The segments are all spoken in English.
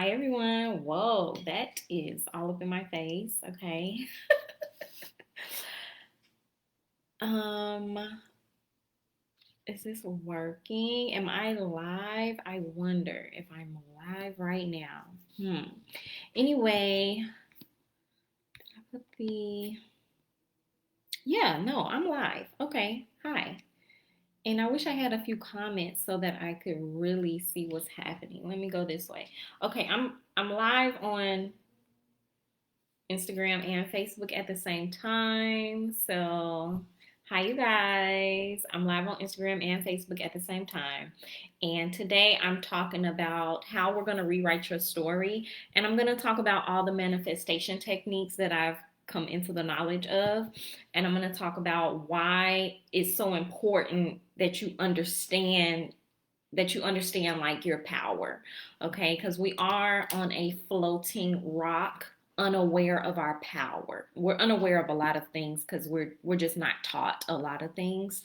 Hi everyone. Whoa, that is all up in my face. Okay. Um, is this working? Am I live? I wonder if I'm live right now. Anyway, I put the yeah, no, I'm live. Okay. Hi. And I wish I had a few comments so that I could really see what's happening. Let me go this way. Okay, I'm live on Instagram and Facebook at the same time. So, hi, you guys. I'm live on Instagram and Facebook at the same time. And today I'm talking about how we're going to rewrite your story. And I'm going to talk about all the manifestation techniques that I've come into the knowledge of. And I'm going to talk about why it's so important that you understand like your power, okay? Because we are on a floating rock, unaware of our power. We're unaware of a lot of things because we're just not taught a lot of things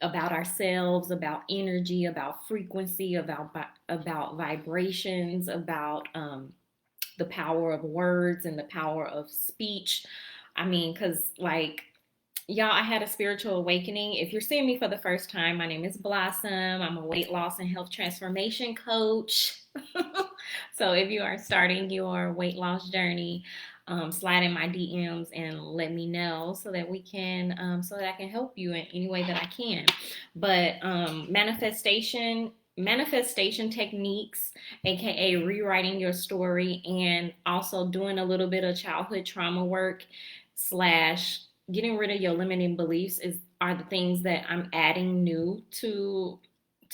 about ourselves, about energy, about frequency, about vibrations, about the power of words and the power of speech. I mean, because like y'all, I had a spiritual awakening. If you're seeing me for the first time, my name is Blossom. I'm a weight loss and health transformation coach. So if you are starting your weight loss journey, slide in my DMs and let me know so that so that I can help you in any way that I can. But manifestation techniques, aka rewriting your story, and also doing a little bit of childhood trauma work slash getting rid of your limiting beliefs are the things that I'm adding new to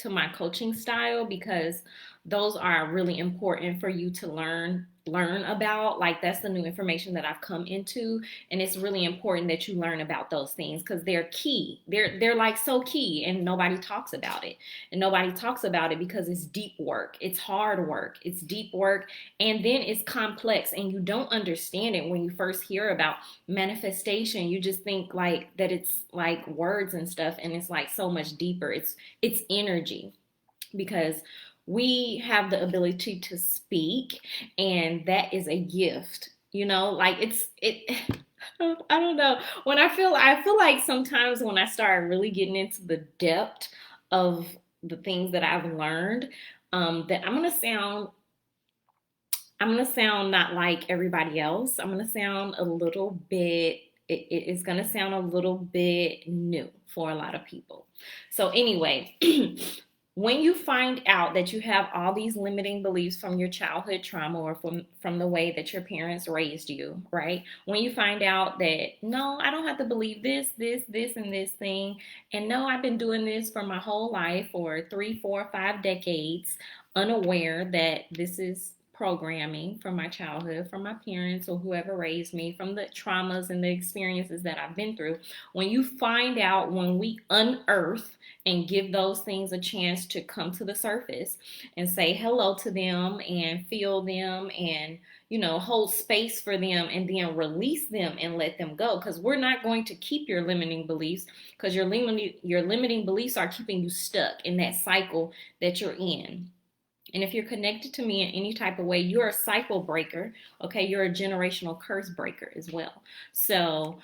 my coaching style, because those are really important for you to learn about. Like, that's the new information that I've come into, and it's really important that you learn about those things because they're key. They're like so key, and nobody talks about it. And nobody talks about it because it's deep work. It's hard work. It's deep work, and then it's complex, and you don't understand it when you first hear about manifestation. You just think like that it's like words and stuff, and it's like so much deeper. It's energy, because we have the ability to speak, and that is a gift. Like it I don't know. I feel like sometimes when I start really getting into the depth of the things that I've learned, that I'm gonna sound not like everybody else. I'm gonna sound a little bit. It's gonna sound a little bit new for a lot of people. So anyway, when you find out that you have all these limiting beliefs from your childhood trauma, or from the way that your parents raised you, right? When you find out that, no, I don't have to believe this, and this thing, and no, I've been doing this for my whole life, or 3, 4, 5 decades, unaware that this is programming from my childhood, from my parents or whoever raised me, from the traumas and the experiences that I've been through. When you find out, when we unearth and give those things a chance to come to the surface and say hello to them and feel them, and hold space for them, and then release them and let them go, because we're not going to keep your limiting beliefs, because your limiting beliefs are keeping you stuck in that cycle that you're in. And if you're connected to me in any type of way, you're a cycle breaker. Okay, you're a generational curse breaker as well. So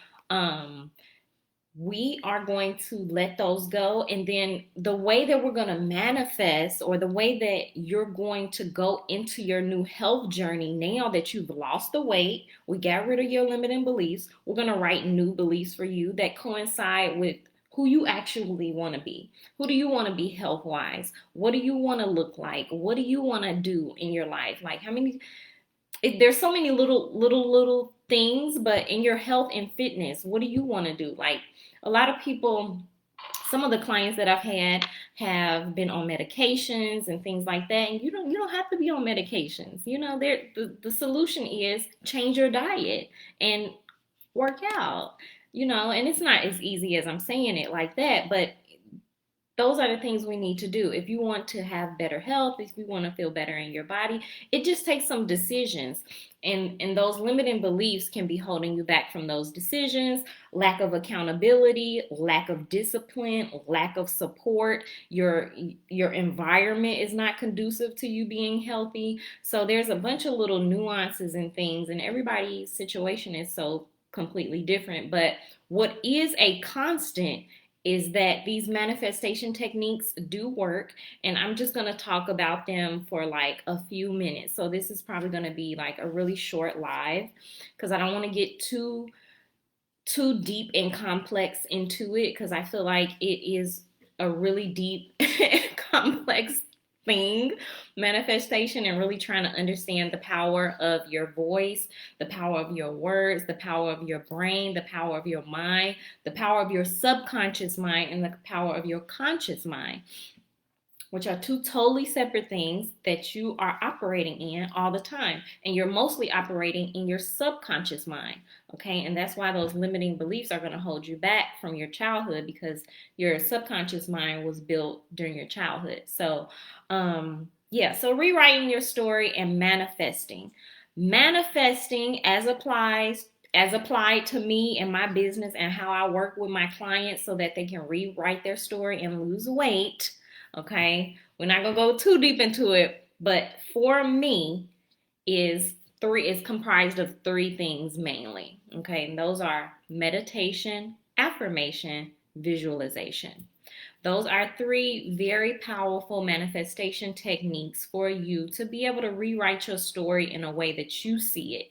we are going to let those go. And then the way that we're going to manifest, or the way that you're going to go into your new health journey, now that you've lost the weight, we got rid of your limiting beliefs, we're going to write new beliefs for you that coincide with who you actually want to be. Who do you want to be health wise? What do you want to look like? What do you want to do in your life? Like, there's so many little things, but in your health and fitness, what do you want to do? Like, a lot of people, some of the clients that I've had have been on medications and things like that, and you don't have to be on medications. The solution is change your diet and work out. And it's not as easy as I'm saying it like that, but those are the things we need to do. If you want to have better health, if you want to feel better in your body, it just takes some decisions. And those limiting beliefs can be holding you back from those decisions. Lack of accountability, lack of discipline, lack of support. Your environment is not conducive to you being healthy. So there's a bunch of little nuances and things, and everybody's situation is so completely different. But what is a constant is that these manifestation techniques do work, and I'm just going to talk about them for like a few minutes. So this is probably going to be like a really short live because I don't want to get too deep and complex into it, because I feel like it is a really deep complex thing, manifestation, and really trying to understand the power of your voice, the power of your words, the power of your brain, the power of your mind, the power of your subconscious mind, and the power of your conscious mind, which are two totally separate things that you are operating in all the time. And you're mostly operating in your subconscious mind, okay? And that's why those limiting beliefs are going to hold you back from your childhood, because your subconscious mind was built during your childhood. So, so rewriting your story and manifesting. Manifesting as applied to me and my business and how I work with my clients so that they can rewrite their story and lose weight. Okay, we're not gonna go too deep into it, but for me is comprised of three things mainly. Okay, and those are meditation, affirmation, visualization. Those are three very powerful manifestation techniques for you to be able to rewrite your story in a way that you see it.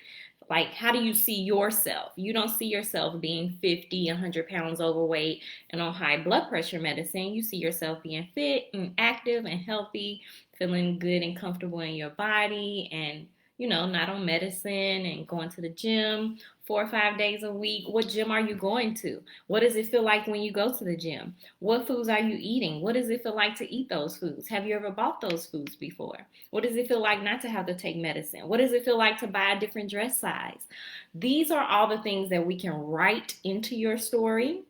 Like, how do you see yourself? You don't see yourself being 50, 100 pounds overweight and on high blood pressure medicine. You see yourself being fit and active and healthy, feeling good and comfortable in your body, and, not on medicine, and going to the gym 4 or 5 days a week. What gym are you going to? What does it feel like when you go to the gym? What foods are you eating? What does it feel like to eat those foods? Have you ever bought those foods before? What does it feel like not to have to take medicine? What does it feel like to buy a different dress size? These are all the things that we can write into your story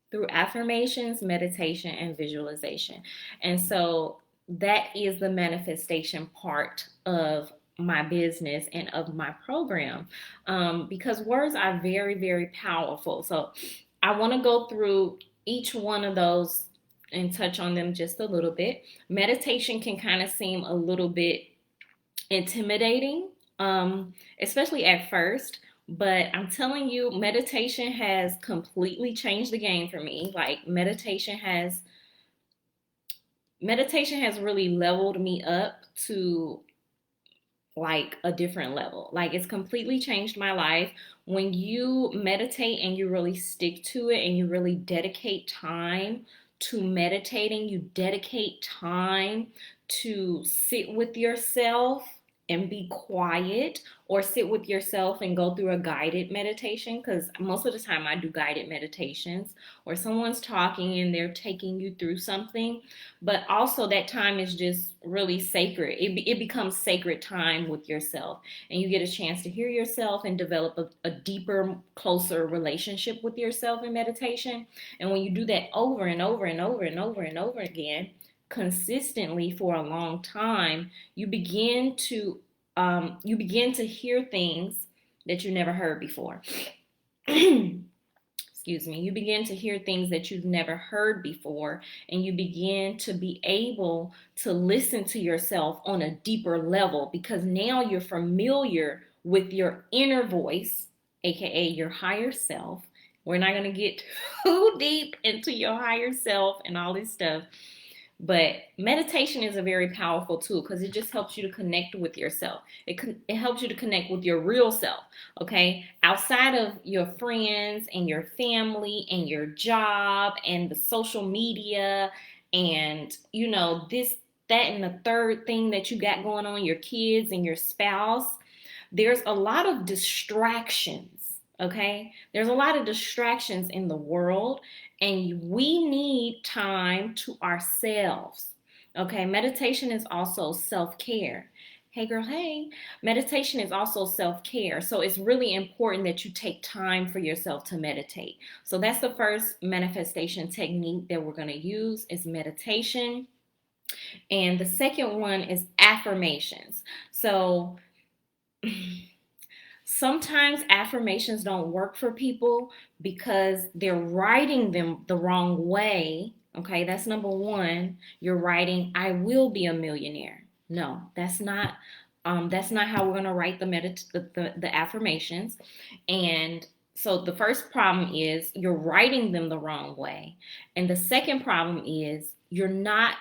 through affirmations, meditation, and visualization. And so that is the manifestation part of my business and of my program, because words are very, very powerful. So I want to go through each one of those and touch on them just a little bit. Meditation can kind of seem a little bit intimidating, especially at first. But I'm telling you, meditation has completely changed the game for me. Like, meditation has really leveled me up to like a different level. Like, it's completely changed my life. When you meditate and you really stick to it and you really dedicate time to meditating, you dedicate time to sit with yourself and be quiet, or sit with yourself and go through a guided meditation, because most of the time I do guided meditations, or someone's talking and they're taking you through something. But also, that time is just really sacred. It becomes sacred time with yourself, and you get a chance to hear yourself and develop a deeper, closer relationship with yourself in meditation. And when you do that over and over and over and over and over again, consistently for a long time, you begin to hear things that you never heard before. Excuse me. You begin to hear things that you've never heard before, and you begin to be able to listen to yourself on a deeper level, because now you're familiar with your inner voice, aka your higher self. We're not going to get too deep into your higher self and all this stuff. But meditation is a very powerful tool, because it just helps you to connect with yourself. It helps you to connect with your real self, okay? Outside of your friends and your family and your job and the social media and, this, that, and the third thing that you got going on, your kids and your spouse. There's a lot of distractions, okay? There's a lot of distractions in the world, and we need time to ourselves. Okay, meditation is also self-care. Hey girl, hey. Meditation is also self-care. So it's really important that you take time for yourself to meditate. So that's the first manifestation technique that we're going to use is meditation. And the second one is affirmations. So sometimes affirmations don't work for people because they're writing them the wrong way. Okay, that's number one. You're writing, I will be a millionaire. No, that's not how we're gonna write the affirmations. And so the first problem is you're writing them the wrong way. And the second problem is you're not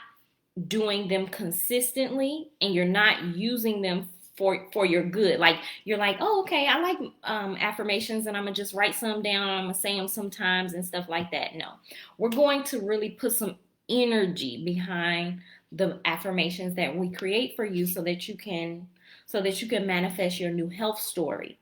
doing them consistently and you're not using them for your good. Like you're like, oh, okay, I like affirmations and I'm gonna just write some down. I'm gonna say them sometimes and stuff like that. No, we're going to really put some energy behind the affirmations that we create for you so that you can manifest your new health story.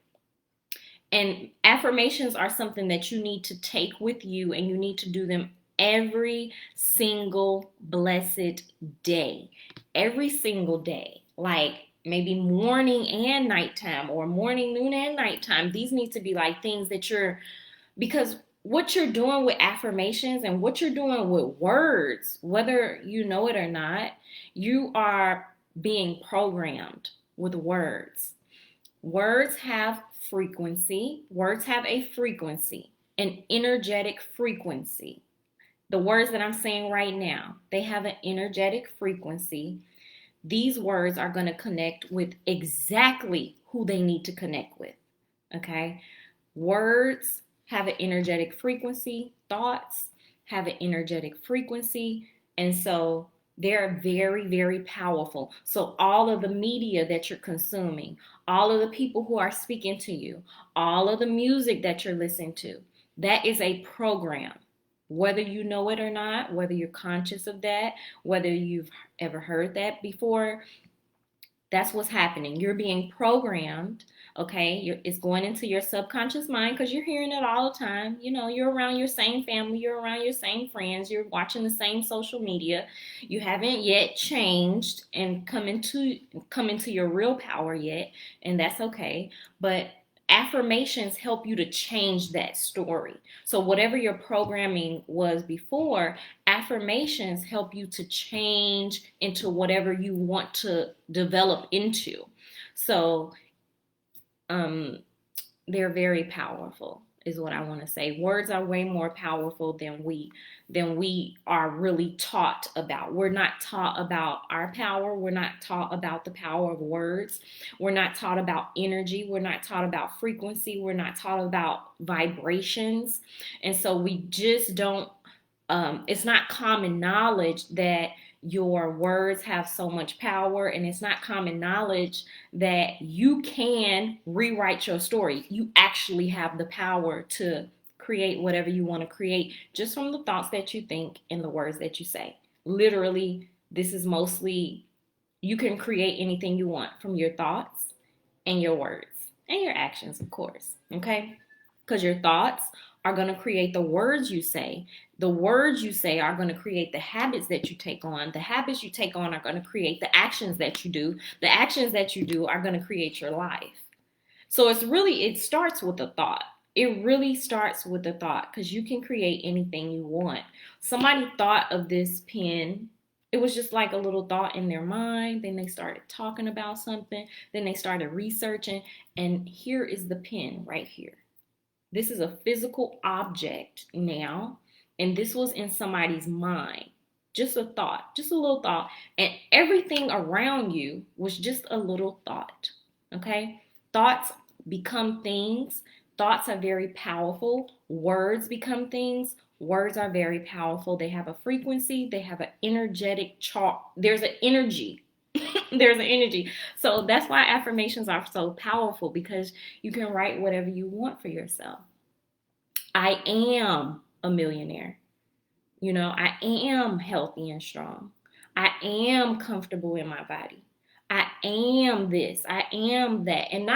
And affirmations are something that you need to take with you and you need to do them every single blessed day. Every single day. Like maybe morning and nighttime or morning, noon, and nighttime. These need to be like things that because what you're doing with affirmations and what you're doing with words, whether you know it or not, you are being programmed with words. Words have frequency. Words have a frequency, an energetic frequency. The words that I'm saying right now, they have an energetic frequency. These words are going to connect with exactly who they need to connect with. Okay? Words have an energetic frequency, thoughts have an energetic frequency, and so they're very, very powerful. So, all of the media that you're consuming, all of the people who are speaking to you, all of the music that you're listening to, that is a program. Whether you know it or not, whether you're conscious of that, whether you've ever heard that before, that's what's happening. You're being programmed, okay? It's going into your subconscious mind because you're hearing it all the time. You know, you're around your same family, you're around your same friends, you're watching the same social media. You haven't yet changed and come into your real power yet, and that's okay. But affirmations help you to change that story. So whatever your programming was before, affirmations help you to change into whatever you want to develop into. So um, they're very powerful is what I want to say. Words are way more powerful than we are really taught about. We're not taught about our power. We're not taught about the power of words. We're not taught about energy. We're not taught about frequency. We're not taught about vibrations. And so we just don't it's not common knowledge that your words have so much power, and it's not common knowledge that you can rewrite your story. You actually have the power to create whatever you want to create just from the thoughts that you think and the words that you say. Literally, this is mostly you can create anything you want from your thoughts and your words and your actions, of course. Okay? Because your thoughts are going to create the words you say. The words you say are going to create the habits that you take on. The habits you take on are going to create the actions that you do. The actions that you do are going to create your life. So it starts with a thought. It really starts with a thought because you can create anything you want. Somebody thought of this pen. It was just like a little thought in their mind. Then they started talking about something. Then they started researching. And here is the pen right here. This is a physical object now, and this was in somebody's mind. Just a thought, just a little thought, and everything around you was just a little thought. Okay? Thoughts become things. Thoughts are very powerful. Words become things. Words are very powerful. They have a frequency, they have an energetic chart. There's an energy. There's an energy. So that's why affirmations are so powerful because you can write whatever you want for yourself. I am a millionaire. You know, I am healthy and strong. I am comfortable in my body. I am this. I am that. And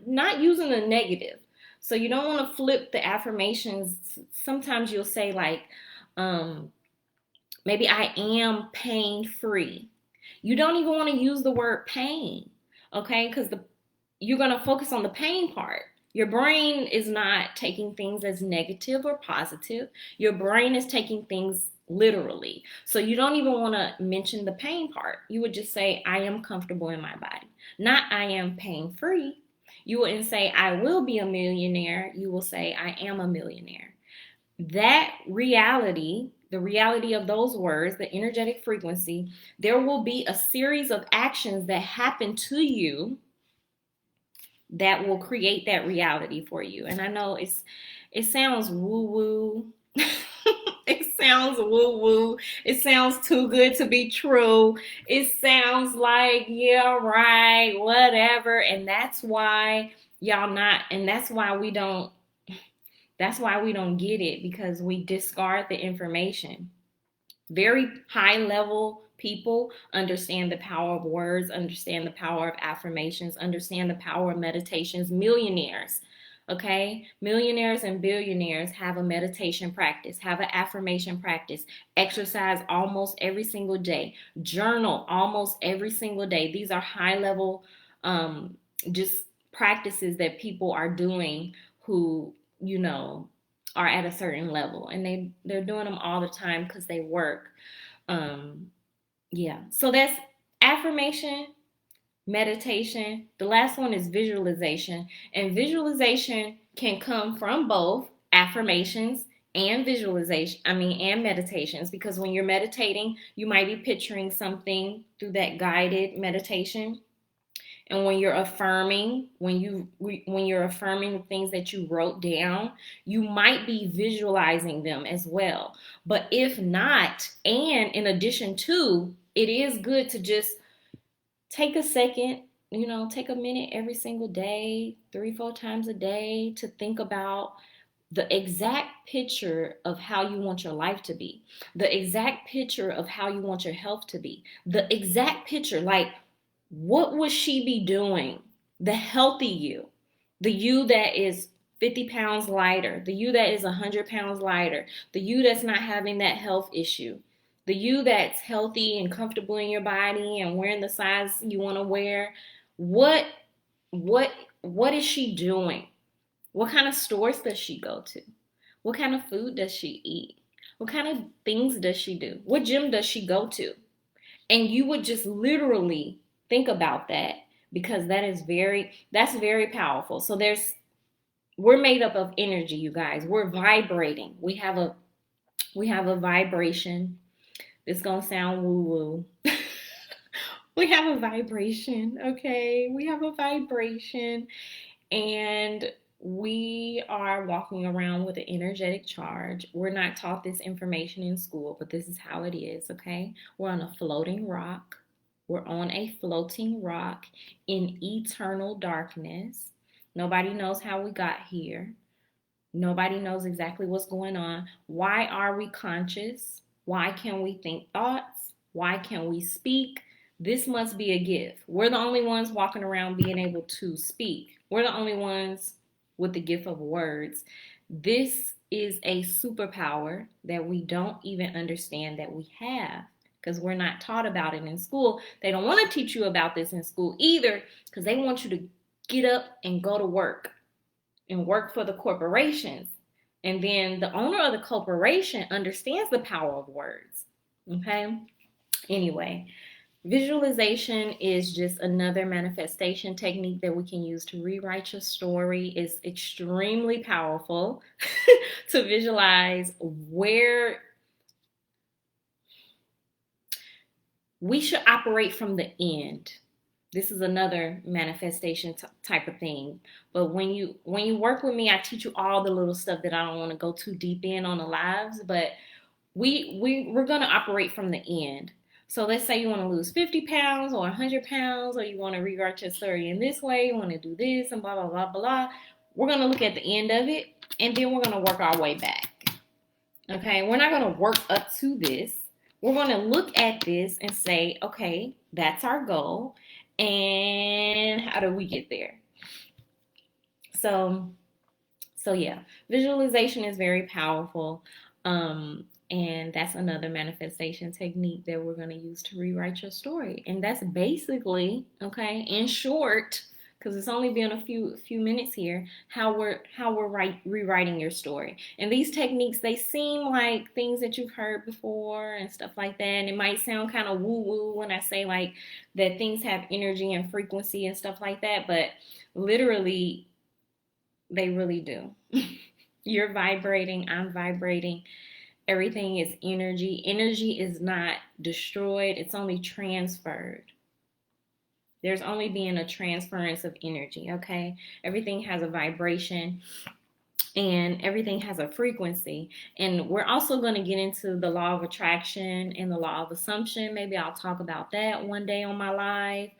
not using a negative. So you don't want to flip the affirmations. Sometimes you'll say like, maybe I am pain free. You don't even want to use the word pain. Okay, because you're going to focus on the pain part. Your brain is not taking things as negative or positive. Your brain is taking things literally. So you don't even want to mention the pain part. You would just say, I am comfortable in my body, not I am pain free. You wouldn't say, I will be a millionaire. You will say, I am a millionaire. That reality, the reality of those words, the energetic frequency, there will be a series of actions that happen to you that will create that reality for you. And I know it sounds woo woo. It sounds woo woo. It sounds too good to be true. It sounds like, yeah, right, whatever. And that's why y'all not, and that's why we don't get it, because we discard the information. Very high level people understand the power of words, understand the power of affirmations, understand the power of meditations. Millionaires, okay? Millionaires and billionaires have a meditation practice, have an affirmation practice, exercise almost every single day, journal almost every single day. These are high level just practices that people are doing who, are at a certain level, and they're doing them all the time because they work. um yeah, so that's affirmation, meditation. The last one is visualization, and visualization can come from both affirmations and visualization, and meditations, because when you're meditating you might be picturing something through that guided meditation. And when you're affirming, when you're affirming the things that you wrote down, you might be visualizing them as well. But if not, and in addition to, it is good to just take a second, take a minute every single day, 3-4 times a day, to think about the exact picture of how you want your life to be, the exact picture of how you want your health to be, the exact picture, like, what would she be doing? The healthy you, the you that is 50 pounds lighter, the you that is 100 pounds lighter, the you that's not having that health issue, the you that's healthy and comfortable in your body and wearing the size you want to wear. What what what is she doing? What kind of stores does she go to? What kind of food does she eat? What kind of things does she do? What gym does she go to? And you would just literally think about that, because that's very powerful. So we're made up of energy, you guys. We're vibrating. We have a vibration. It's gonna sound woo woo. We have a vibration, okay? We have a vibration, and we are walking around with an energetic charge. We're not taught this information in school, but this is how it is, okay? We're on a floating rock. We're on a floating rock in eternal darkness. Nobody knows how we got here. Nobody knows exactly what's going on. Why are we conscious? Why can we think thoughts? Why can we speak? This must be a gift. We're the only ones walking around being able to speak. We're the only ones with the gift of words. This is a superpower that we don't even understand that we have, because we're not taught about it in school. They don't want to teach you about this in school either, because they want you to get up and go to work and work for the corporations. And then the owner of the corporation understands the power of words. Okay? Anyway, visualization is just another manifestation technique that we can use to rewrite your story. It's extremely powerful to visualize where we should operate from the end. This is another manifestation type of thing. But when you work with me, I teach you all the little stuff that I don't want to go too deep in on the lives. But we're gonna operate from the end. So let's say you want to lose 50 pounds or 100 pounds, or you want to rewrite your story in this way, you want to do this and blah, blah, blah, blah. We're going to look at the end of it, and then we're going to work our way back. Okay, we're not going to work up to this. We're going to look at this and say, okay, that's our goal, and how do we get there? So yeah, visualization is very powerful. And that's another manifestation technique that we're going to use to rewrite your story. And that's basically, okay, in short, because it's only been a few minutes here, how we're rewriting your story. And these techniques, they seem like things that you've heard before and stuff like that. And it might sound kind of woo woo when I say like that things have energy and frequency and stuff like that, but literally they really do. You're vibrating, I'm vibrating. Everything is energy. Energy is not destroyed, it's only transferred. There's only being a transference of energy, okay? Everything has a vibration and everything has a frequency. And we're also going to get into the law of attraction and the law of assumption. Maybe I'll talk about that one day on my live.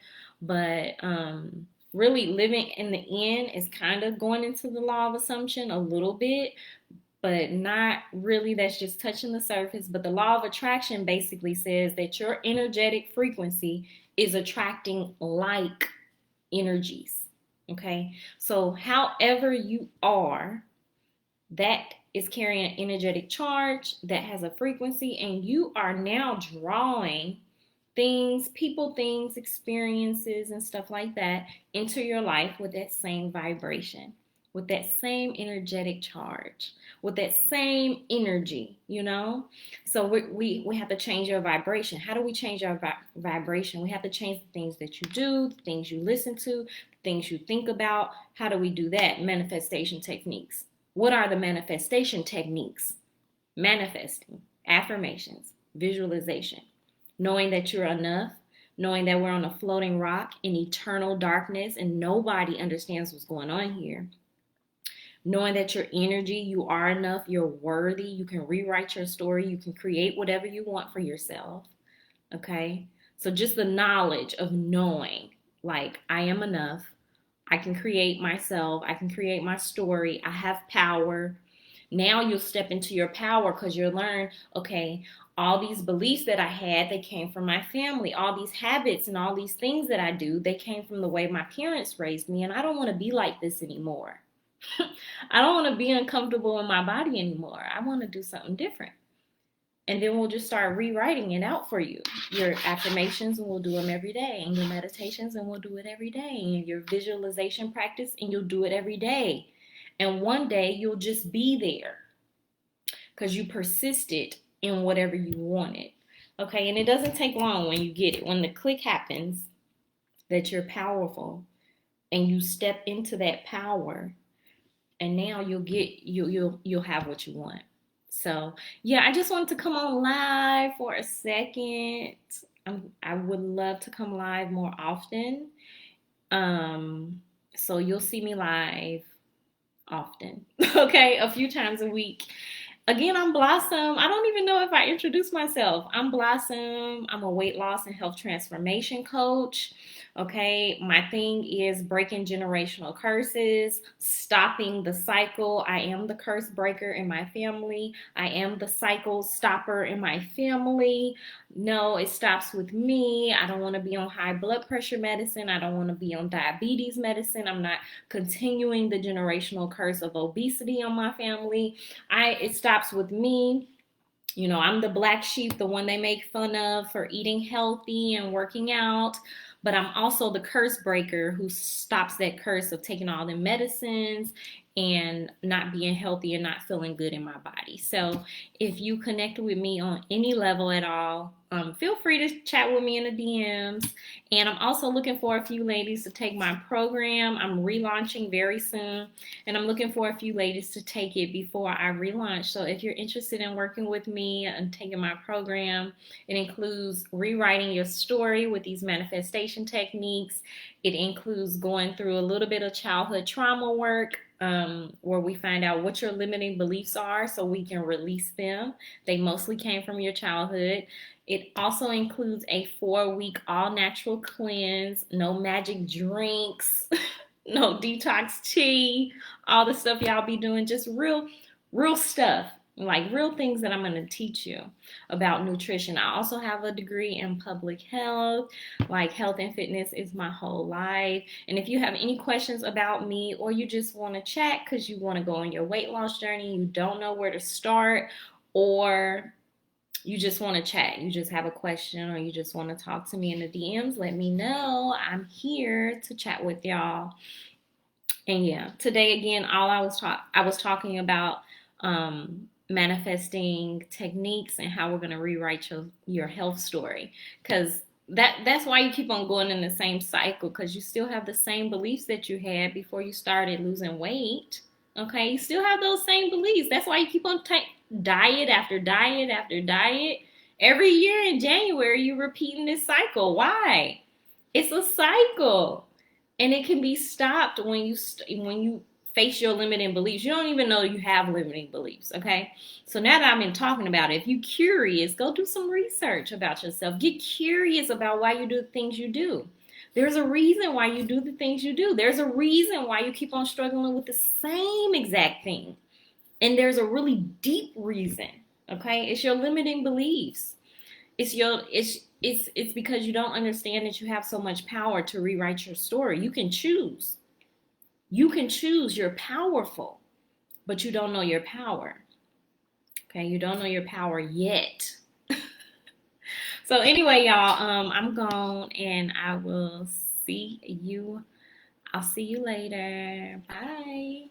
But really, living in the end is kind of going into the law of assumption a little bit, but not really. That's just touching the surface. But the law of attraction basically says that your energetic frequency is attracting like energies. Okay, so however you are, that is carrying an energetic charge that has a frequency, and you are now drawing things, people, things, experiences, and stuff like that into your life with that same vibration, with that same energetic charge, with that same energy, you know? So we have to change your vibration. How do we change our vibration? We have to change the things that you do, the things you listen to, the things you think about. How do we do that? Manifestation techniques. What are the manifestation techniques? Manifesting, affirmations, visualization, knowing that you're enough, knowing that we're on a floating rock in eternal darkness and nobody understands what's going on here. Knowing that your energy, you are enough, you're worthy, you can rewrite your story, you can create whatever you want for yourself. Okay? So just the knowledge of knowing, like, I am enough, I can create myself, I can create my story, I have power. Now you'll step into your power because you'll learn, okay, all these beliefs that I had, they came from my family. All these habits and all these things that I do, they came from the way my parents raised me, and I don't want to be like this anymore. I don't want to be uncomfortable in my body anymore. I want to do something different. And then we'll just start rewriting it out for you. Your affirmations, and we'll do them every day. And your meditations, and we'll do it every day. And your visualization practice, and you'll do it every day. And one day you'll just be there because you persisted in whatever you wanted. Okay, and it doesn't take long when you get it. When the click happens that you're powerful and you step into that power, and now you'll have what you want. So yeah, I just wanted to come on live for a second. I would love to come live more often. So you'll see me live often. Okay, a few times a week. Again, I'm Blossom. I don't even know if I introduced myself. I'm Blossom. I'm a weight loss and health transformation coach. Okay, my thing is breaking generational curses, stopping the cycle. I am the curse breaker in my family. I am the cycle stopper in my family. No, it stops with me. I don't want to be on high blood pressure medicine. I don't want to be on diabetes medicine. I'm not continuing the generational curse of obesity on my family. It stops with me. You know, I'm the black sheep, the one they make fun of for eating healthy and working out. But I'm also the curse breaker who stops that curse of taking all the medicines and not being healthy and not feeling good in my body. So if you connect with me on any level at all, feel free to chat with me in the DMs. And I'm also looking for a few ladies to take my program. I'm relaunching very soon, and I'm looking for a few ladies to take it before I relaunch. So if you're interested in working with me and taking my program, it includes rewriting your story with these manifestation techniques. It includes going through a little bit of childhood trauma work, where we find out what your limiting beliefs are so we can release them. They mostly came from your childhood. It also includes a 4-week all-natural cleanse, no magic drinks, no detox tea, all the stuff y'all be doing, just real stuff. Like real things that I'm going to teach you about nutrition. I also have a degree in public health. Like health and fitness is my whole life. And if you have any questions about me, or you just want to chat because you want to go on your weight loss journey, you don't know where to start, or you just want to chat, you just have a question, or you just want to talk to me in the DMs, let me know. I'm here to chat with y'all. And yeah, today again, all I was talking about manifesting techniques and how we're gonna rewrite your health story. Cause that's why you keep on going in the same cycle, because you still have the same beliefs that you had before you started losing weight. Okay, you still have those same beliefs. That's why you keep on diet after diet after diet. Every year in January, you're repeating this cycle. Why? It's a cycle, and it can be stopped when when you face your limiting beliefs. You don't even know you have limiting beliefs. Okay, so now that I've been talking about it, if you're curious, go do some research about yourself. Get curious about why you do the things you do. There's a reason why you do the things you do. There's a reason why you keep on struggling with the same exact thing, and there's a really deep reason. Okay, it's your limiting beliefs. It's because you don't understand that you have so much power to rewrite your story. You can choose. You can choose. You're powerful, but you don't know your power. Okay, you don't know your power yet. So anyway, y'all, I'm gone, and I will see you. I'll see you later. Bye.